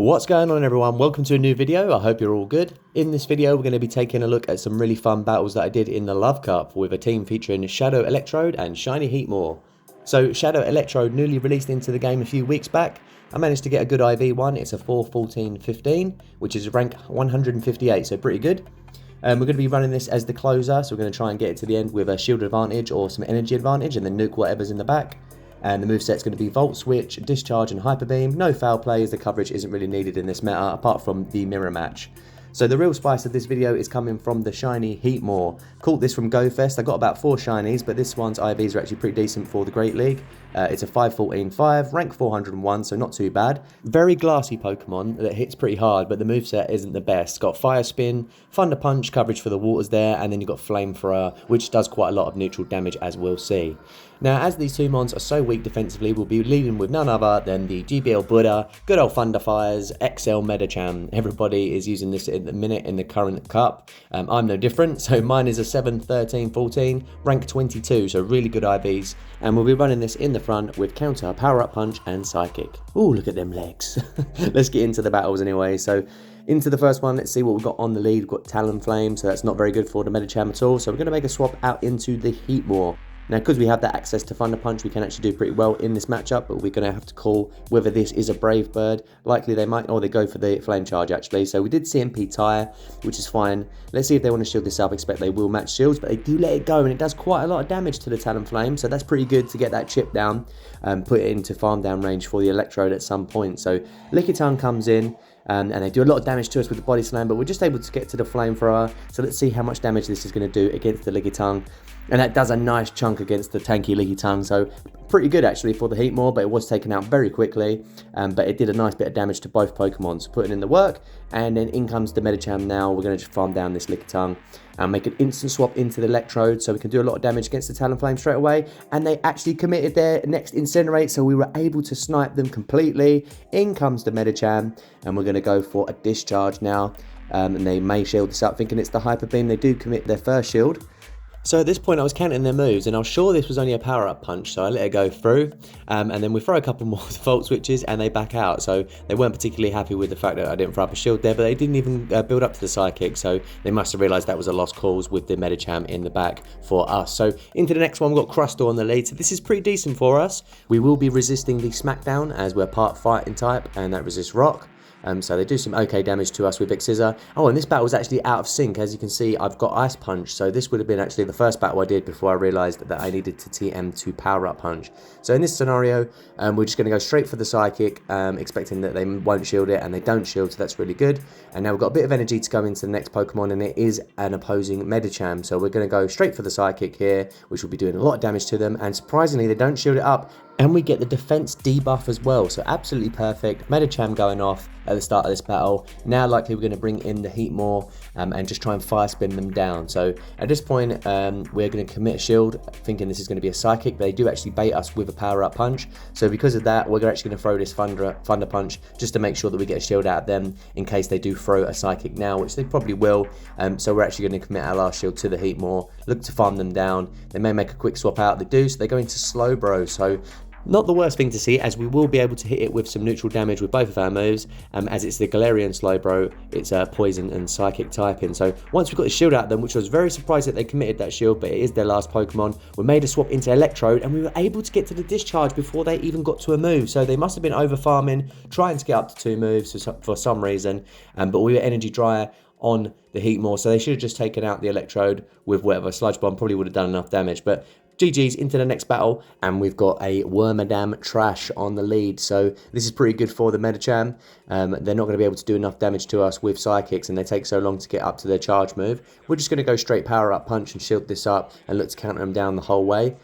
What's going on, everyone? Welcome to a new video. I hope you're all good. In this video, we're going to be taking a look at some really fun battles that I did in the Love Cup with a team featuring Shadow Electrode and Shiny HEATMOR. So Shadow Electrode newly released into the game a few weeks back. I managed to get a good IV one. It's a 4-14-15, which is rank 158, so pretty good. We're going to be running this as the closer, so we're going to try and get it to the end with a shield advantage or some energy advantage and then nuke whatever's in the back. And the moveset's going to be Volt Switch, Discharge and Hyper Beam. No foul play as the coverage isn't really needed in this meta apart from the mirror match. So the real spice of this video is coming from the Shiny HEATMOR. Caught this from GoFest. I got about 4 shinies, but this one's IVs are actually pretty decent for the Great League. It's a 5-14-5, rank 401, so not too bad. Very glassy Pokemon that hits pretty hard, but the moveset isn't the best. It's got Fire Spin, Thunder Punch, coverage for the waters there, and then you've got Flamethrower, which does quite a lot of neutral damage, as we'll see. Now, as these two mons are so weak defensively, we'll be leading with none other than the GBL Buddha, good old Thunder Fires, XL Medicham. Everybody is using this at the minute in the current cup. I'm no different, so mine is a 7-13-14, rank 22, so really good IVs. And we'll be running this in the front with Counter, Power Up Punch, and Psychic. Ooh, look at them legs. Let's get into the battles anyway. So into the first one, let's see what we've got on the lead. We've got Talonflame, so that's not very good for the Medicham at all. So we're going to make a swap out into the HEATMOR. Now, because we have that access to Thunder Punch, we can actually do pretty well in this matchup, but we're going to have to call whether this is a Brave Bird. Likely they might, or they go for the Flame Charge, actually. So we did CMP Tire, which is fine. Let's see if they want to shield this up. I expect they will match shields, but they do let it go, and it does quite a lot of damage to the Talonflame, so that's pretty good to get that chip down and put it into farm down range for the Electrode at some point. So Lickitung comes in, and they do a lot of damage to us with the Body Slam, but we're just able to get to the Flamethrower. So let's see how much damage this is going to do against the Lickitung. And that does a nice chunk against the tanky Lickitung, so pretty good actually for the HEATMOR, but it was taken out very quickly. But it did a nice bit of damage to both Pokemon, so putting in the work. And then in comes the Medicham now. We're going to just farm down this Lickitung and make an instant swap into the Electrode, so we can do a lot of damage against the Talonflame straight away. And they actually committed their next Incinerate, so we were able to snipe them completely. In comes the Medicham, and we're going to go for a Discharge now. And they may shield this up, thinking it's the Hyper Beam. They do commit their first shield. So at this point I was counting their moves, and I was sure this was only a power-up punch, so I let it go through, and then we throw a couple more Volt Switches and they back out. So they weren't particularly happy with the fact that I didn't throw up a shield there, but they didn't even build up to the Psychic, so they must have realised that was a lost cause with the Medicham in the back for us. So into the next one, we've got Crustle on the lead, so this is pretty decent for us. We will be resisting the Smackdown as we're part Fighting type, and that resists Rock. So they do some okay damage to us with Big Scissor. Oh, and this battle was actually out of sync. As you can see, I've got Ice Punch. So this would have been actually the first battle I did before I realised that I needed to TM to Power Up Punch. So in this scenario, we're just going to go straight for the Psychic, expecting that they won't shield it, and they don't shield, so that's really good. And now we've got a bit of energy to go into the next Pokemon, and it is an opposing Medicham. So we're going to go straight for the Psychic here, which will be doing a lot of damage to them. And surprisingly, they don't shield it up. And we get the defense debuff as well, so absolutely perfect. Medicham going off at the start of this battle. Now likely we're going to bring in the HEATMOR and just try and fire spin them down. So at this point we're going to commit a shield, thinking this is going to be a Psychic, but they do actually bait us with a Power Up Punch. So because of that, we're actually going to throw this Thunder Punch just to make sure that we get a shield out of them in case they do throw a Psychic now, which they probably will. So we're actually going to commit our last shield to the HEATMOR, look to farm them down. They may make a quick swap out. They do, so they go into Slowbro. So not the worst thing to see, as we will be able to hit it with some neutral damage with both of our moves, as it's the Galarian Slowbro, it's Poison and Psychic typing. So once we got the shield out of them, which I was very surprised that they committed that shield, but it is their last Pokemon, we made a swap into Electrode, and we were able to get to the Discharge before they even got to a move. So they must have been over farming, trying to get up to 2 moves for some reason, but we were energy drier on the HEATMOR, so they should have just taken out the Electrode with whatever Sludge Bomb, probably would have done enough damage. But GG's into the next battle, and we've got a Wormadam Trash on the lead. So this is pretty good for the Medicham. They're not going to be able to do enough damage to us with Psychics, and they take so long to get up to their charge move. We're just going to go straight Power Up Punch and shield this up and look to counter them down the whole way,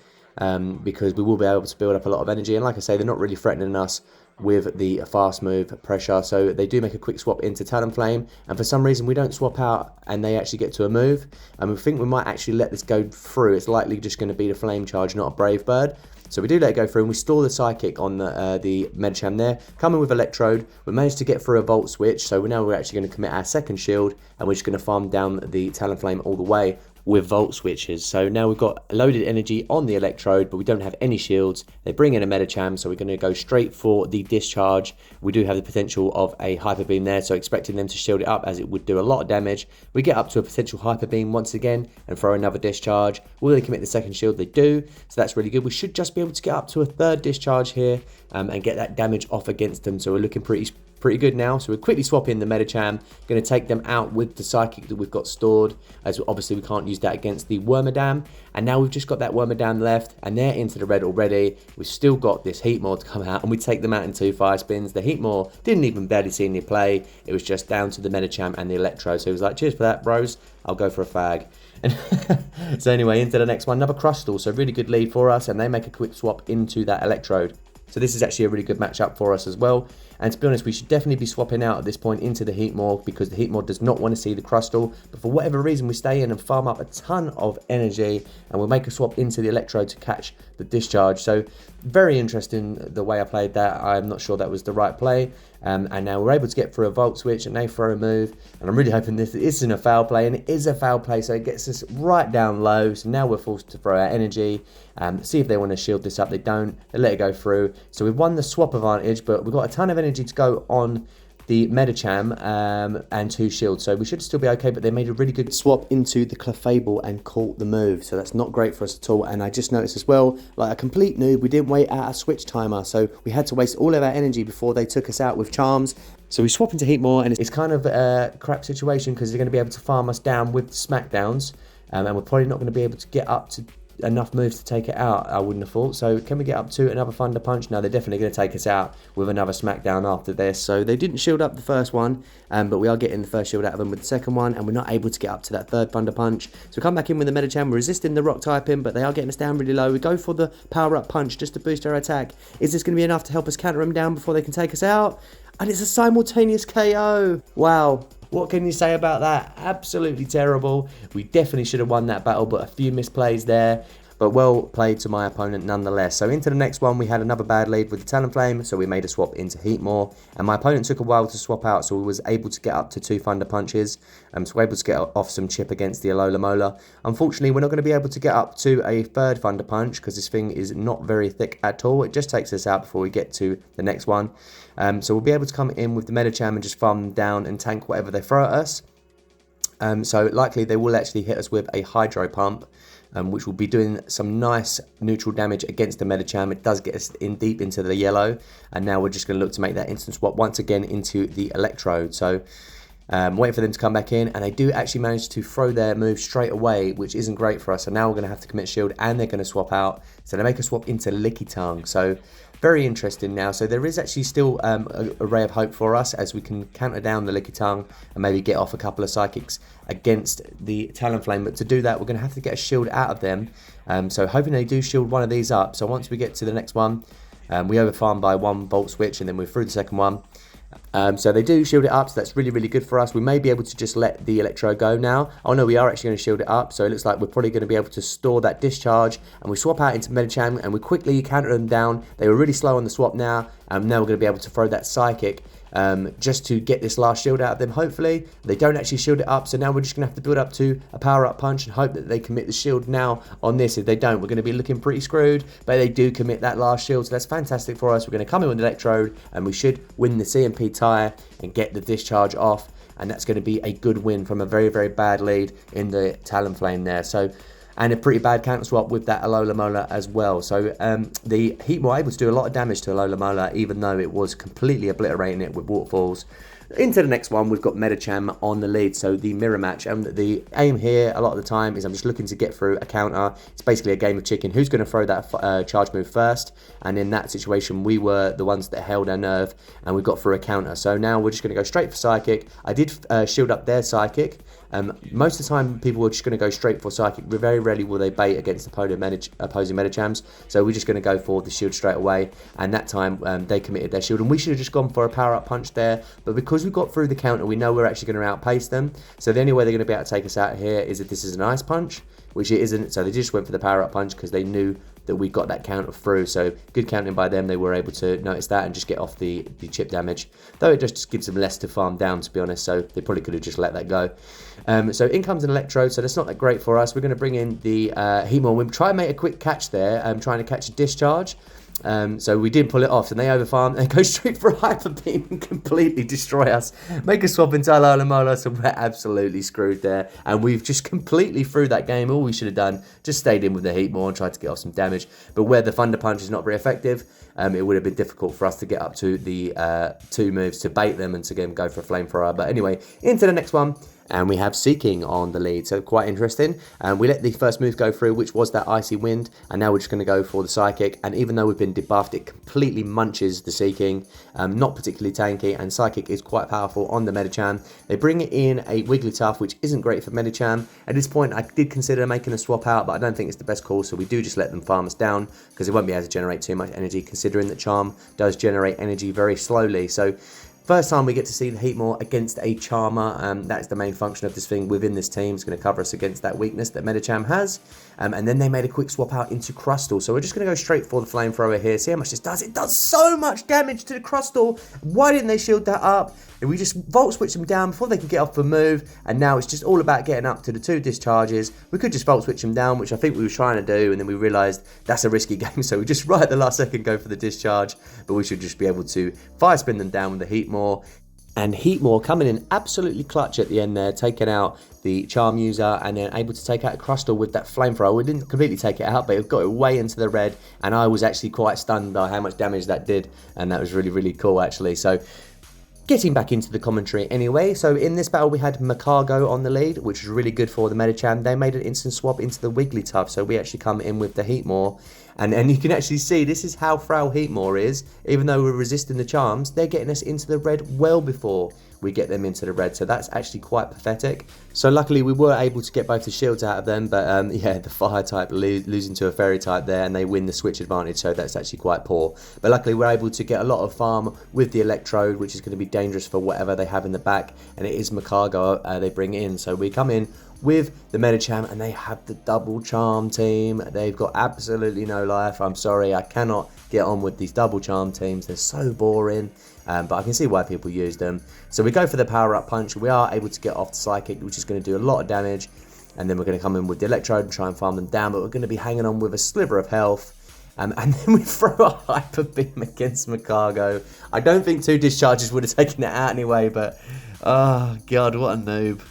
because we will be able to build up a lot of energy. And like I say, they're not really threatening us with the fast move pressure, so they do make a quick swap into Talonflame, and for some reason we don't swap out and they actually get to a move, and we think we might actually let this go through. It's likely just going to be the Flame Charge, not a Brave Bird. So we do let it go through, and we store the Psychic on the Medicham there. Coming with Electrode, we managed to get through a Volt Switch, so now we're actually going to commit our second shield, and we're just going to farm down the Talonflame all the way with volt switches. So now we've got loaded energy on the electrode, but we don't have any shields. They bring in a Medicham, so we're going to go straight for the discharge. We do have the potential of a hyper beam there, so expecting them to shield it up as it would do a lot of damage. We get up to a potential hyper beam once again and throw another discharge. Will they commit the second shield? They do, so that's really good. We should just be able to get up to a third discharge here and get that damage off against them, so we're looking pretty good now. So we're quickly swapping the Medicham, going to take them out with the psychic that we've got stored, as obviously we can't use that against the Wormadam. And now we've just got that Wormadam left, and they're into the red already. We've still got this HEATMOR to come out, and we take them out in 2 fire spins. The HEATMOR didn't even barely see any play. It was just down to the Medicham and the Electrode. So he was like, cheers for that, bros. I'll go for a fag. So anyway, into the next one, another Crustal. So really good lead for us, and they make a quick swap into that Electrode. So this is actually a really good matchup for us as well. And to be honest, we should definitely be swapping out at this point into the HEATMOR, because the HEATMOR does not want to see the Crustal. But for whatever reason, we stay in and farm up a ton of energy, and we'll make a swap into the Electrode to catch the discharge. So very interesting the way I played that. I'm not sure that was the right play. And now we're able to get through a volt switch, and they throw a move. And I'm really hoping this isn't a foul play, and it is a foul play, so it gets us right down low. So now we're forced to throw our energy, see if they want to shield this up. They don't. They let it go through. So we've won the swap advantage, but we've got a ton of energy to go on the Medicham and 2 shields, so we should still be okay. But they made a really good swap into the Clefable and caught the move, so that's not great for us at all. And I just noticed as well, like a complete noob, we didn't wait out a switch timer, so we had to waste all of our energy before they took us out with charms. So we swap into HEATMOR, and it's kind of a crap situation because they're going to be able to farm us down with smackdowns, and we're probably not going to be able to get up to enough moves to take it out, I wouldn't have thought. So can we get up to another Thunder Punch? No, they're definitely going to take us out with another Smackdown after this. So they didn't shield up the first one, but we are getting the first shield out of them with the second one, and we're not able to get up to that third Thunder Punch. So we come back in with the Medicham, we're resisting the rock typing, but they are getting us down really low. We go for the power up punch just to boost our attack. Is this going to be enough to help us counter them down before they can take us out? And it's a simultaneous KO. Wow. What can you say about that? Absolutely terrible. We definitely should have won that battle, but a few misplays there. But well played to my opponent nonetheless. So into the next one, we had another bad lead with the Talonflame, so we made a swap into HEATMOR. And my opponent took a while to swap out, so we was able to get up to 2 Thunder Punches. So we're able to get off some chip against the Alola Mola. Unfortunately, we're not going to be able to get up to a third Thunder Punch, because this thing is not very thick at all. It just takes us out before we get to the next one. So we'll be able to come in with the Medicham and just farm them down and tank whatever they throw at us. So likely they will actually hit us with a Hydro Pump, which will be doing some nice neutral damage against the Medicham. It does get us in deep into the yellow, and now we're just going to look to make that instant swap once again into the Electrode. So waiting for them to come back in, and they do actually manage to throw their move straight away, which isn't great for us. So now we're going to have to commit shield, and they're going to swap out. So they make a swap into Licky Tongue. So very interesting now. So there is actually still a ray of hope for us, as we can counter down the Licky Tongue and maybe get off a couple of Psychics against the Talonflame. But to do that, we're going to have to get a shield out of them. So hoping they do shield one of these up. So once we get to the next one, we overfarm by 1 Volt Switch, and then we're through the second one. So they do shield it up, so that's really, really good for us. We may be able to just let the Electro go now. Oh no, we are actually going to shield it up, so it looks like we're probably going to be able to store that discharge, and we swap out into Medicham, and we quickly counter them down. They were really slow on the swap now, and now we're going to be able to throw that Psychic just to get this last shield out of them, hopefully. They don't actually shield it up, so now we're just going to have to build up to a power up punch and hope that they commit the shield now on this. If they don't, we're going to be looking pretty screwed, but they do commit that last shield, so that's fantastic for us. We're going to come in with Electrode, and we should win the CMP tie and get the discharge off, and that's going to be a good win from a very, very bad lead in the Talonflame there. So, and a pretty bad counter swap with that Alola Mola as well. So the HEATMOR were able to do a lot of damage to Alola Mola, even though it was completely obliterating it with waterfalls. Into the next one, we've got Medicham on the lead, so the mirror match. The aim here, a lot of the time, is I'm just looking to get through a counter. It's basically a game of chicken. Who's going to throw that charge move first? And in that situation, we were the ones that held our nerve, and we got through a counter. So now we're just going to go straight for Psychic. I did shield up their Psychic. Most of the time, people are just going to go straight for Psychic. Very rarely will they bait against opposing Medichams. So we're just going to go for the shield straight away. And that time, they committed their shield. And we should have just gone for a power-up punch there. But because we got through the counter, we know we're actually going to outpace them. So the only way they're going to be able to take us out here is if this is an Ice Punch, which it isn't. So they just went for the power-up punch because they knew that we got that counter through. So good counting by them. They were able to notice that and just get off the chip damage, though it just gives them less to farm down, to be honest. So they probably could have just let that go. So in comes an electrode, so that's not that great for us. We're going to bring in the HEATMOR. We'll try and make a quick catch there, trying to catch a discharge. So we did pull it off, and they overfarm and go straight for a hyper beam and completely destroy us. Make a swap into Alola, so we're absolutely screwed there. And we've just completely threw that game. All we should have done, just stayed in with the HEATMOR and tried to get off some damage. But where the Thunder Punch is not very effective, it would have been difficult for us to get up to the 2 moves to bait them and to go for a Flamethrower. But anyway, into the next one. And we have Seeking on the lead, so quite interesting. We let the first move go through, which was that Icy Wind, and now we're just going to go for the Psychic. And even though we've been debuffed, it completely munches the Seeking, not particularly tanky, and Psychic is quite powerful on the Medicham. They bring in a Wigglytuff, which isn't great for Medicham. At this point, I did consider making a swap out, but I don't think it's the best call, so we do just let them farm us down, because it won't be able to generate too much energy, considering that Charm does generate energy very slowly. So first time we get to see the HEATMOR against a Charmer. That's the main function of this thing within this team. It's going to cover us against that weakness that Medicham has. And then they made a quick swap out into Crustle. So we're just going to go straight for the Flamethrower here. See how much this does. It does so much damage to the Crustle. Why didn't they shield that up? And we just Volt Switch them down before they can get off the move. And now it's just all about getting up to the 2 discharges. We could just Volt Switch them down, which I think we were trying to do. And then we realised that's a risky game. So we just right at the last second go for the discharge. But we should just be able to Fire Spin them down with the HEATMOR. And HEATMOR coming in absolutely clutch at the end there, taking out the Charm user and then able to take out a Crustle with that Flamethrower. We didn't completely take it out, but it got it way into the red, and I was actually quite stunned by how much damage that did, and that was really, really cool actually. So getting back into the commentary anyway, so in this battle we had Magcargo on the lead, which was really good for the Medicham. They made an instant swap into the Wigglytuff, so we actually come in with the HEATMOR. And you can actually see this is how frail HEATMOR is. Even though we're resisting the charms, they're getting us into the red well before we get them into the red. So that's actually quite pathetic. So luckily we were able to get both the shields out of them. But yeah, the fire type losing to a fairy type there, and they win the switch advantage. So that's actually quite poor. But luckily we're able to get a lot of farm with the Electrode, which is going to be dangerous for whatever they have in the back. And it is Magcargo they bring in. So we come in with the Medicham, and they have the double charm team. They've got absolutely no life. I'm sorry, I cannot get on with these double charm teams. They're so boring, but I can see why people use them. So we go for the power up punch. We are able to get off the Psychic, which is going to do a lot of damage, and then we're going to come in with the Electrode and try and farm them down, but we're going to be hanging on with a sliver of health. And then we throw a Hyper Beam against Magcargo. I don't think 2 discharges would have taken it out anyway, but oh god, what a noob.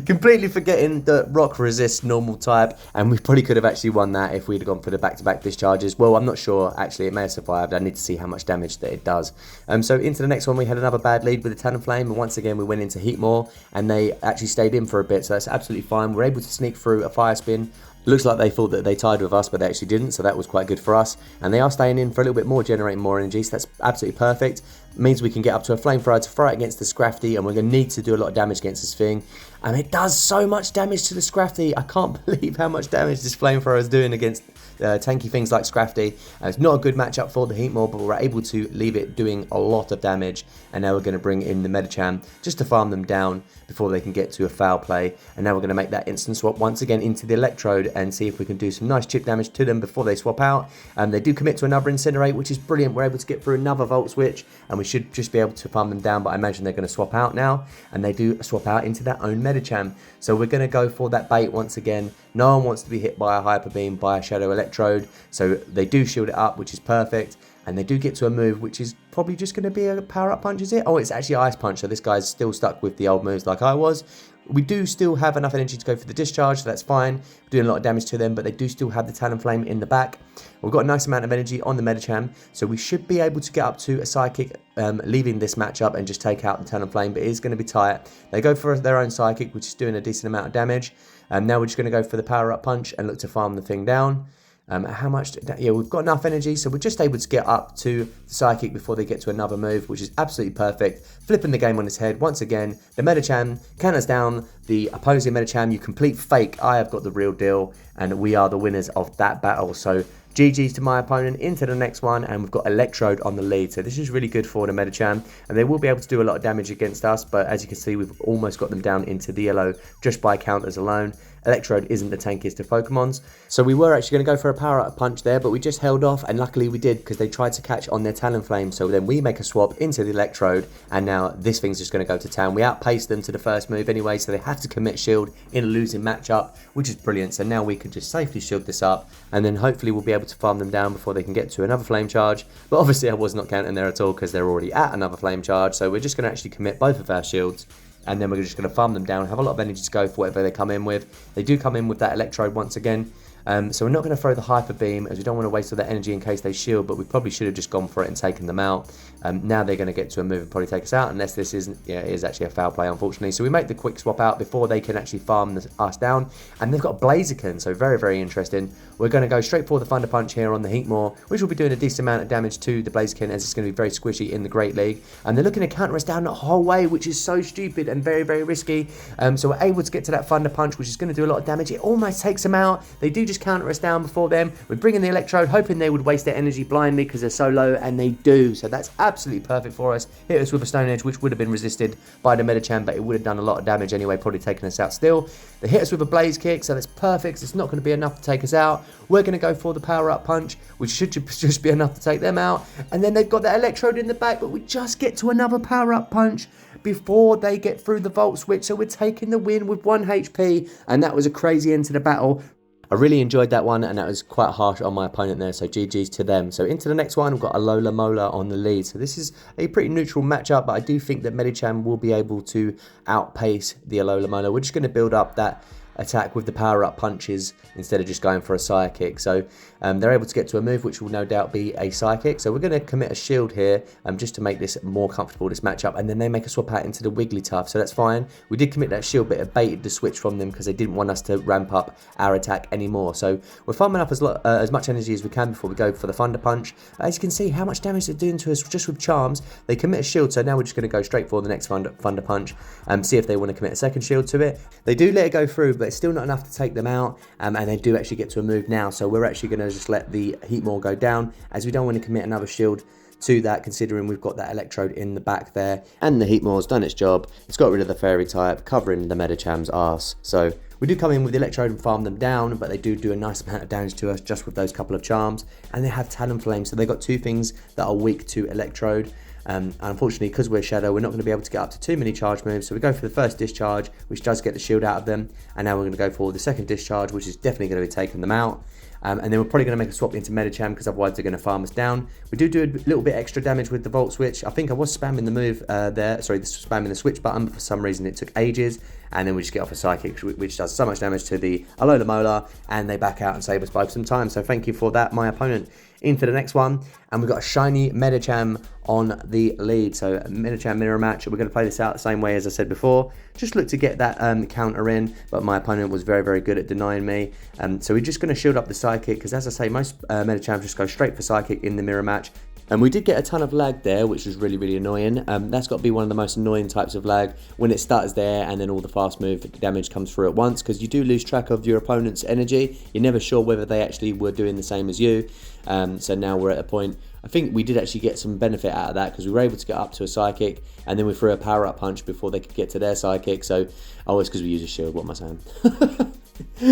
Completely forgetting that Rock resists normal type, and we probably could have actually won that if we'd have gone for the back-to-back discharges. Well, I'm not sure, actually, it may have survived. I need to see how much damage that it does. So into the next one, we had another bad lead with the Talonflame, and once again we went into HEATMOR, and they actually stayed in for a bit, so that's absolutely fine. We're able to sneak through a Fire Spin. Looks like they thought that they tied with us, but they actually didn't, so that was quite good for us. And they are staying in for a little bit more, generating more energy, so that's absolutely perfect. It means we can get up to a Flamethrower to throw it against the Scrafty, and we're going to need to do a lot of damage against this thing. And it does so much damage to the Scrafty. I can't believe how much damage this Flamethrower is doing against tanky things like Scrafty. It's not a good matchup for the HEATMOR, but we're able to leave it doing a lot of damage. And now we're going to bring in the Medicham just to farm them down before they can get to a foul play. And now we're going to make that instant swap once again into the Electrode and see if we can do some nice chip damage to them before they swap out. They do commit to another Incinerate, which is brilliant. We're able to get through another Volt Switch, and we should just be able to farm them down, but I imagine they're going to swap out now, and they do swap out into their own Medicham. So we're going to go for that bait once again. No one wants to be hit by a Hyper Beam, by a Shadow Electrode, so they do shield it up, which is perfect. And they do get to a move, which is probably just going to be a power-up punch, is it? Oh, it's actually Ice Punch, so this guy's still stuck with the old moves like I was. We do still have enough energy to go for the discharge, so that's fine. We're doing a lot of damage to them, but they do still have the Talonflame in the back. We've got a nice amount of energy on the Medicham, so we should be able to get up to a Psychic, leaving this matchup and just take out the Talonflame, but it is going to be tight. They go for their own Psychic, which is doing a decent amount of damage. Now we're just going to go for the power-up punch and look to farm the thing down. How much? Yeah, we've got enough energy, so we're just able to get up to the Psychic before they get to another move, which is absolutely perfect. Flipping the game on its head once again. The Medicham counters down the opposing Medicham. You complete fake. I have got the real deal, and we are the winners of that battle. So GG's to my opponent. Into the next one, and we've got Electrode on the lead. So this is really good for the Medicham, and they will be able to do a lot of damage against us, but as you can see, we've almost got them down into the yellow just by counters alone. Electrode isn't the tankiest of Pokemons, so we were actually going to go for a power up punch there, but we just held off, and luckily we did, because they tried to catch on their Talonflame. So then we make a swap into the Electrode, and now this thing's just going to go to town. We outpaced them to the first move anyway, so they have to commit shield in a losing matchup, which is brilliant. So now we can just safely shield this up, and then hopefully we'll be able to farm them down before they can get to another flame charge. But obviously I was not counting there at all, because they're already at another flame charge, so we're just going to actually commit both of our shields, and then we're just going to farm them down, have a lot of energy to go for whatever they come in with. They do come in with that Electrode once again, so we're not going to throw the Hyper Beam, as we don't want to waste all that energy in case they shield, but we probably should have just gone for it and taken them out. Now they're going to get to a move and probably take us out, unless this isn't, yeah, it is actually a foul play, unfortunately. So we make the quick swap out before they can actually farm us down, and they've got Blaziken, so very, very interesting. We're going to go straight for the Thunder Punch here on the Heatmor, which will be doing a decent amount of damage to the Blaziken, as it's going to be very squishy in the Great League, and they're looking to counter us down the whole way, which is so stupid and very, very risky. So we're able to get to that Thunder Punch, which is going to do a lot of damage. It almost takes them out. They do just counter us down before them. We're bringing the Electrode, hoping they would waste their energy blindly because they're so low, and they do. So that's absolutely perfect for us. Hit us with a Stone Edge, which would have been resisted by the Medicham, but it would have done a lot of damage anyway, probably taking us out still. They hit us with a Blaze Kick, so that's perfect. It's not going to be enough to take us out. We're going to go for the Power Up Punch, which should just be enough to take them out. And then they've got that Electrode in the back, but we just get to another Power Up Punch before they get through the Volt Switch. So we're taking the win with 1 HP, and that was a crazy end to the battle. I really enjoyed that one, and that was quite harsh on my opponent there, so GG's to them. So into the next one, we've got Alola Mola on the lead. So this is a pretty neutral matchup, but I do think that Medicham will be able to outpace the Alola Mola. We're just going to build up that attack with the power up punches instead of just going for a psychic. So they're able to get to a move which will no doubt be a psychic, so we're going to commit a shield here just to make this more comfortable, this matchup, and then they make a swap out into the Wigglytuff, so that's fine. We did commit that shield, but it baited the switch from them because they didn't want us to ramp up our attack anymore. So we're farming up as much energy as we can before we go for the Thunder Punch. As you can see how much damage they're doing to us just with charms. They commit a shield, so now we're just going to go straight for the next Thunder Punch and see if they want to commit a second shield to it. They do let it go through, but it's still not enough to take them out, and they do actually get to a move now, so we're actually going to just let the Heatmor go down, as we don't want to commit another shield to that, considering we've got that Electrode in the back there, and the Heatmor's done its job. It's got rid of the Fairy type, covering the Medicham's arse. So we do come in with the Electrode and farm them down, but they do a nice amount of damage to us just with those couple of charms, and they have Talonflame, so they've got two things that are weak to Electrode. Unfortunately, because we're Shadow, we're not going to be able to get up to too many charge moves, so we go for the first discharge, which does get the shield out of them, and now we're going to go for the second discharge, which is definitely going to be taking them out. And then we're probably going to make a swap into Medicham, because otherwise they're going to farm us down. We do a little bit extra damage with the Volt Switch. I think I was spamming the move spamming the switch button, but for some reason it took ages. And then we just get off a Psychic, which does so much damage to the Alola Mola, and they back out and save us both some time. So thank you for that, my opponent. Into the next one, and we've got a shiny Medicham on the lead. So Medicham mirror match. We're going to play this out the same way as I said before. Just look to get that counter in, but my opponent was very, very good at denying me. So we're just going to shield up the Psychic, because as I say, most Medicham just go straight for Psychic in the mirror match. And we did get a ton of lag there, which was really, really annoying. That's got to be one of the most annoying types of lag, when it starts there and then all the fast move damage comes through at once, because you do lose track of your opponent's energy. You're never sure whether they actually were doing the same as you. So now we're at a point, I think we did actually get some benefit out of that, because we were able to get up to a Psychic, and then we threw a power up punch before they could get to their Psychic. So, oh, it's because we use a shield, what am I saying?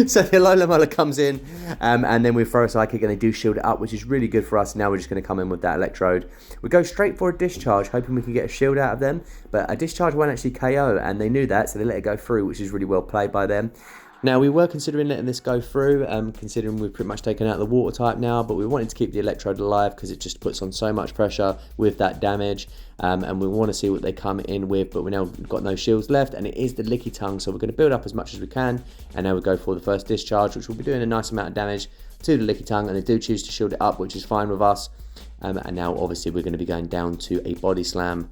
So the Alola Mola comes in, and then we throw a Psychic, and they do shield it up, which is really good for us. Now we're just going to come in with that Electrode. We go straight for a Discharge, hoping we can get a shield out of them, but a Discharge won't actually KO, and they knew that, so they let it go through, which is really well played by them. Now, we were considering letting this go through, considering we've pretty much taken out the Water type now, but we wanted to keep the Electrode alive because it just puts on so much pressure with that damage, and we want to see what they come in with, but we now got no shields left, and it is the Lickitung, so we're going to build up as much as we can, and now we go for the first Discharge, which will be doing a nice amount of damage to the Lickitung, and they do choose to shield it up, which is fine with us. And now obviously we're going to be going down to a Body Slam.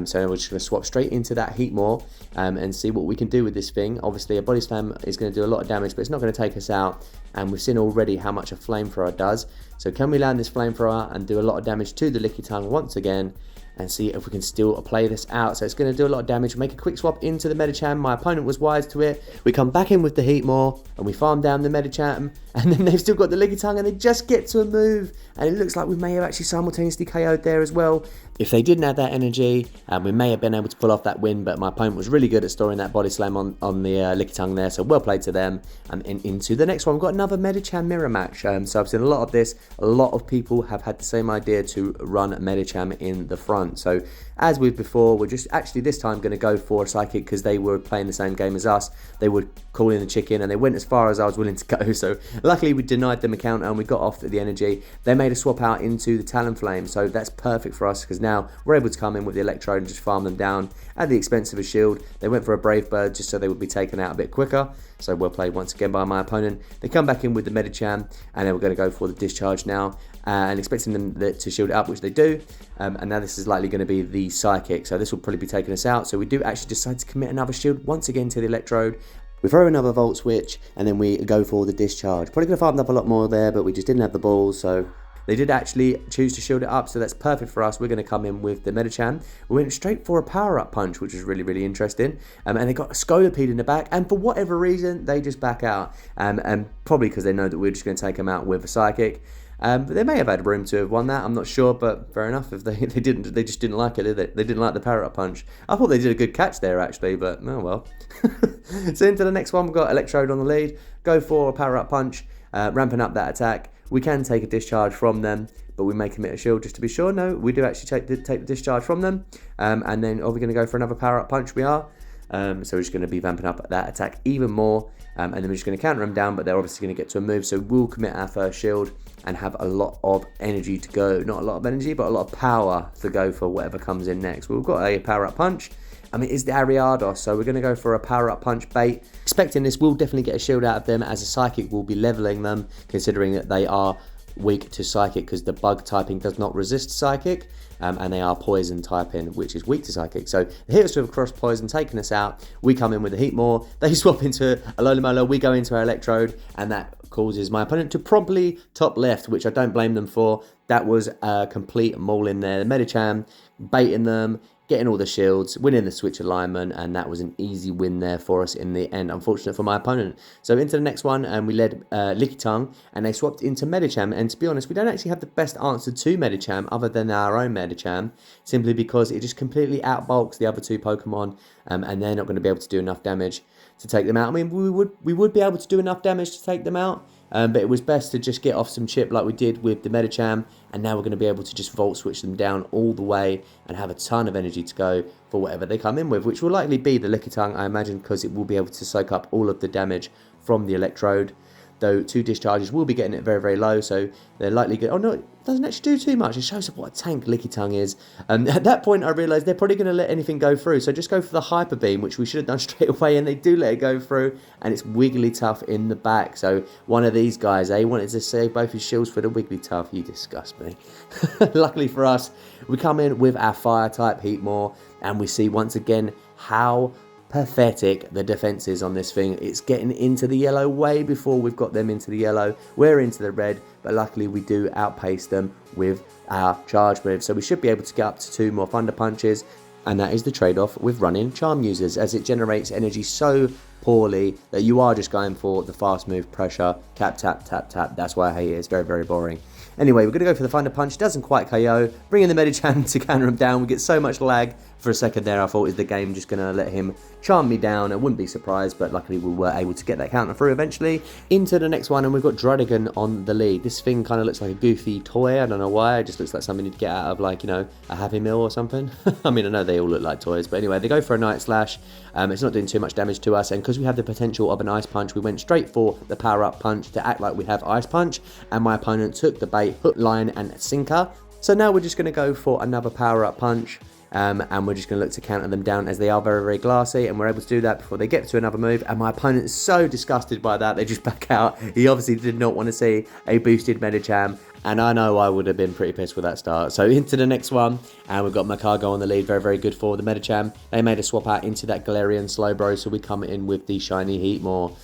So we're just going to swap straight into that Heatmor and see what we can do with this thing. Obviously a Body Slam is going to do a lot of damage, but it's not going to take us out, and we've seen already how much a Flamethrower does. So can we land this Flamethrower and do a lot of damage to the Lickitung once again, and see if we can still play this out? So it's going to do a lot of damage. Make a quick swap into the Medicham. My opponent was wise to it. We come back in with the Heatmor, and we farm down the Medicham, and then they've still got the Lickitung, and they just get to a move, and it looks like we may have actually simultaneously KO'd there as well. If they didn't have that energy, we may have been able to pull off that win, but my opponent was really good at storing that body slam on the Lickitung there, so well played to them. And into the next one, we've got another Medicham mirror match. So I've seen a lot of this. A lot of people have had the same idea to run Medicham in the front. So as with before, we're just actually this time going to go for a Psychic because they were playing the same game as us. They were calling the chicken, and they went as far as I was willing to go. So luckily we denied them a counter, and we got off the energy. They made a swap out into the Talonflame, so that's perfect for us because now we're able to come in with the Electrode and just farm them down at the expense of a shield. They went for a Brave Bird just so they would be taken out a bit quicker. So well played once again by my opponent. They come back in with the Medicham, and then we're going to go for the discharge now, and expecting them to shield it up, which they do. And now this is likely going to be the Psychic, so this will probably be taking us out. So we do actually decide to commit another shield once again to the Electrode. We throw another Volt Switch, and then we go for the discharge. Probably could have farmed up a lot more there, but we just didn't have the balls, so they did actually choose to shield it up, so that's perfect for us. We're going to come in with the Medicham. We went straight for a power-up punch, which was really, really interesting. And they got a Scolipede in the back, and for whatever reason, they just back out. And probably because they know that we're just going to take them out with a Psychic. But they may have had room to have won that, I'm not sure, but fair enough. If they didn't, they just didn't like it, did they? They didn't like the power-up punch. I thought they did a good catch there, actually, but oh well. So into the next one, we've got Electrode on the lead. Go for a power-up punch, ramping up that attack. We can take a discharge from them, but we may commit a shield just to be sure. No, we do actually take the discharge from them. And then are we going to go for another power-up punch? We are. So we're just going to be vamping up that attack even more. And then we're just going to counter them down, but they're obviously going to get to a move. So we'll commit our first shield and have a lot of energy to go. Not a lot of energy, but a lot of power to go for whatever comes in next. We've got a power-up punch. It's the Ariados, so we're going to go for a power-up punch bait. Expecting this, we'll definitely get a shield out of them, as a Psychic will be leveling them, considering that they are weak to Psychic because the bug typing does not resist Psychic, and they are poison typing, which is weak to Psychic. So they hit us with a cross poison, taking us out. We come in with a HEATMOR. They swap into a Lola. We go into our Electrode, and that causes my opponent to promptly top left, which I don't blame them for. That was a complete maul in there. The Medicham baiting them, getting all the shields, winning the switch alignment, and that was an easy win there for us in the end. Unfortunate for my opponent. So into the next one, and we led Lickitung, and they swapped into Medicham. And to be honest, we don't actually have the best answer to Medicham other than our own Medicham, simply because it just completely outbulks the other two Pokemon, and they're not going to be able to do enough damage to take them out. We would be able to do enough damage to take them out, but it was best to just get off some chip like we did with the Medicham, and now we're going to be able to just Volt Switch them down all the way and have a ton of energy to go for whatever they come in with, which will likely be the Lickitung, I imagine, because it will be able to soak up all of the damage from the Electrode. Though 2 discharges will be getting it very, very low, so they're likely good. Oh no, it doesn't actually do too much. It shows up what a tank Lickitung is. At that point, I realised they're probably going to let anything go through, so just go for the Hyper Beam, which we should have done straight away, and they do let it go through, and it's Wigglytuff in the back. So one of these guys, wanted to save both his shields for the Wigglytuff. You disgust me. Luckily for us, we come in with our Fire-type HEATMOR, and we see once again how pathetic the defense is on this thing. It's getting into the yellow way before we've got them into the yellow. We're into the red, but luckily we do outpace them with our charge move. So we should be able to get up to 2 more Thunder Punches, and that is the trade-off with running Charm Users, as it generates energy so poorly that you are just going for the fast move pressure, tap, tap, tap, tap. That's why I hate it. It's very, very boring. Anyway, we're going to go for the Thunder Punch. Doesn't quite KO. Bring in the Medicham to counter him down. We get so much lag. For a second there, I thought, is the game just going to let him charm me down? I wouldn't be surprised, but luckily we were able to get that counter through eventually. Into the next one, and we've got Druddigon on the lead. This thing kind of looks like a goofy toy. I don't know why. It just looks like something you'd get out of, like, a Happy Meal or something. I mean, I know they all look like toys, but anyway, they go for a Night Slash. It's not doing too much damage to us, and because we have the potential of an Ice Punch, we went straight for the Power-Up Punch to act like we have Ice Punch, and my opponent took the bait, hook, line, and sinker. So now we're just going to go for another Power-Up Punch. And we're just going to look to counter them down, as they are very, very glassy, and we're able to do that before they get to another move. And my opponent is so disgusted by that, they just back out. He obviously did not want to see a boosted Medicham, and I know I would have been pretty pissed with that start. So into the next one, and we've got Macargo on the lead, very, very good for the Medicham. They made a swap out into that Galarian Slowbro, so we come in with the shiny HEATMOR.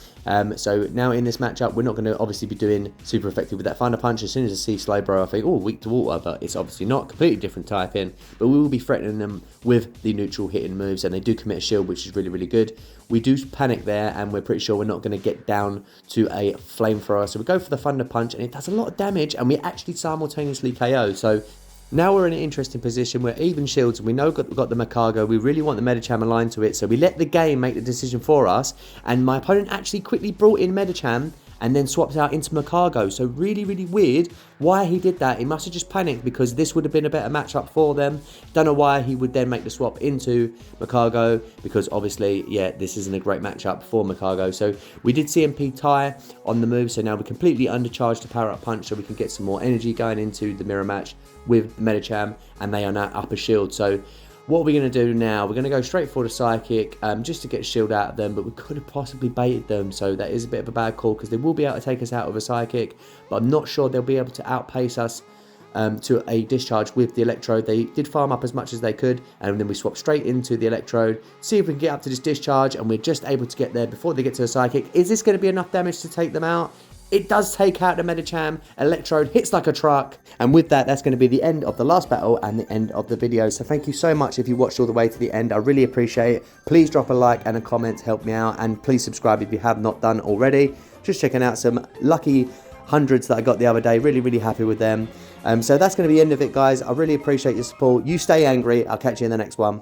So now in this matchup, we're not going to obviously be doing super effective with that Thunder Punch. As soon as I see Slowbro, I think, oh, weak to water, but it's obviously not. Completely different typing, but we will be threatening them with the neutral hitting moves, and they do commit a shield, which is really, really good. we do panic there, and we're pretty sure we're not going to get down to a flamethrower. So we go for the Thunder Punch, and it does a lot of damage, and we actually simultaneously KO. So now we're in an interesting position. We're even shields, and we know we've got the Makago. We really want the Medicham aligned to it, so we let the game make the decision for us, and my opponent actually quickly brought in Medicham and then swapped out into Makago. So really, really weird why he did that. He must have just panicked, because this would have been a better matchup for them. Don't know why he would then make the swap into Makago, because obviously, yeah, this isn't a great matchup for Makago. So we did CMP tie on the move, so now we're completely undercharged to power up punch, so we can get some more energy going into the mirror match with Medicham, and they are now up a shield. So what are we going to do now? We're going to go straight for the Psychic, just to get shield out of them, but we could have possibly baited them, so that is a bit of a bad call, because they will be able to take us out with a Psychic, but I'm not sure they'll be able to outpace us to a discharge with the Electrode. They did farm up as much as they could, and then we swap straight into the Electrode, see if we can get up to this discharge, and we're just able to get there before they get to the Psychic. Is this going to be enough damage to take them out? It does take out the Medicham. Electrode hits like a truck. And with that, that's going to be the end of the last battle and the end of the video. So thank you so much if you watched all the way to the end. I really appreciate it. Please drop a like and a comment to help me out. And please subscribe if you have not done already. Just checking out some lucky hundreds that I got the other day. Really, really happy with them. So that's going to be the end of it, guys. I really appreciate your support. You stay angry. I'll catch you in the next one.